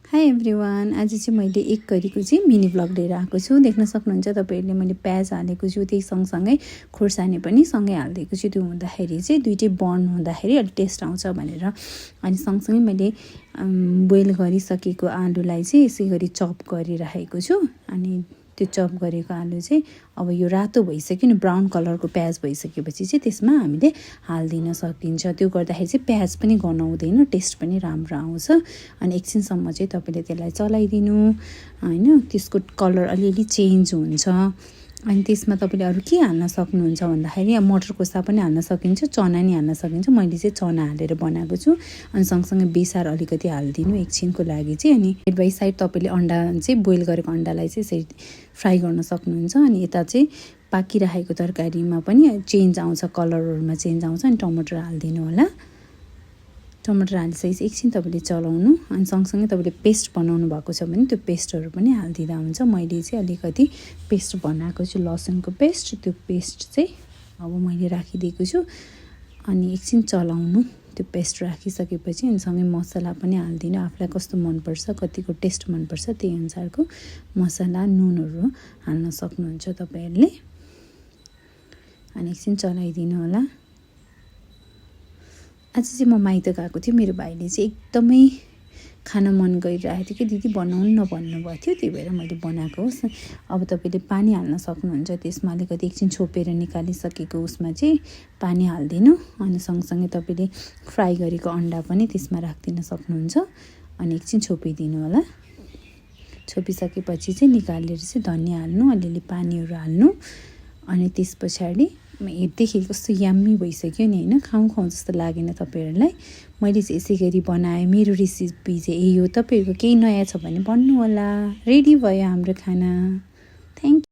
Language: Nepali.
हाई एभ्रिवान, आज चाहिँ मैले एक करीको चाहिँ मिनी भ्लग लिएर आएको छु। देख्न सक्नुहुन्छ तपाईँहरूले मैले प्याज हालेको छु, त्यही सँगसँगै खुर्सानी पनि सँगै हालिदिएको छु। त्यो हुँदाखेरि चाहिँ दुइटै बर्न हुँदाखेरि अलिक टेस्ट आउँछ भनेर। अनि सँगसँगै मैले बोइल गरिसकेको आलुलाई चाहिँ यसै गरी चप गरिराखेको छु। अनि त्यो चप गरेको आलु चाहिँ अब यो रातो भइसक्यो नि, ब्राउन कलरको प्याज भइसकेपछि चाहिँ त्यसमा हामीले हालिदिन सकिन्छ। त्यो गर्दाखेरि चाहिँ प्याज पनि गनाउँदैन, टेस्ट पनि राम्रो आउँछ। अनि एकछिनसम्म चाहिँ तपाईँले त्यसलाई चलाइदिनु हैन, त्यसको कलर अलिअलि चेन्ज हुन्छ। अनि त्यसमा तपाईँले अरू के हाल्न सक्नुहुन्छ भन्दाखेरि मटर कोसा पनि हाल्न सकिन्छ, चना नि हाल्न सकिन्छ। मैले चाहिँ चना हालेर बनाएको छु। अनि सँगसँगै बेसार अलिकति हालिदिनु एकछिनको लागि चाहिँ। अनि साइड बाई साइड तपाईँले अन्डा चाहिँ बोइल गरेको अन्डालाई चाहिँ यसरी फ्राई गर्न सक्नुहुन्छ। अनि यता चाहिँ पाकिरहेको तरकारीमा पनि चेन्ज आउँछ, कलरहरूमा चेन्ज आउँछ। अनि टमाटर हालिदिनु होला। टमाटर हालिसकेपछि एकछिन तपाईँले चलाउनु। अनि सँगसँगै तपाईँले पेस्ट बनाउनु भएको छ भने त्यो पेस्टहरू पनि हालिदिँदा हुन्छ। मैले चाहिँ अलिकति पेस्ट बनाएको छु, लसुनको पेस्ट। त्यो पेस्ट चाहिँ अब मैले राखिदिएको छु। अनि एकछिन चलाउनु त्यो पेस्ट राखिसकेपछि। अनि सँगै मसला पनि हालिदिनु, आफूलाई कस्तो मनपर्छ, कतिको टेस्ट मनपर्छ त्यही अनुसारको मसला नुनहरू हाल्न सक्नुहुन्छ तपाईँहरूले। अनि एकछिन चलाइदिनु होला। आज चाहिँ म माइत गएको थिएँ। मेरो भाइले चाहिँ एकदमै खान मन गरिरहेको थियो कि दिदी बनाउनु न भन्नुभएको थियो, त्यही भएर मैले बनाएको होस्। अब तपाईँले पानी हाल्न सक्नुहुन्छ त्यसमा। अलिकति एकछिन छोपेर निकालिसकेको उसमा चाहिँ पानी हालिदिनु। अनि सँगसँगै तपाईँले फ्राई गरेको अन्डा पनि त्यसमा राखिदिन सक्नुहुन्छ। अनि एकछिन छोपिदिनु होला। छोपिसकेपछि चाहिँ निकालेर चाहिँ धनियाँ हाल्नु, अलिअलि पानीहरू हाल्नु। अनि त्यस पछाडि हेर्दाखेरि कस्तो यम्मी भइसक्यो नि होइन, खाउँ जस्तो लागेन तपाईँहरूलाई। मैले चाहिँ यसै गरी बनाएँ। मेरो रेसिपी चाहिँ यही हो। तपाईँहरूको केही नयाँ छ भने भन्नु होला। रेडी भयो हाम्रो खाना। Thank you.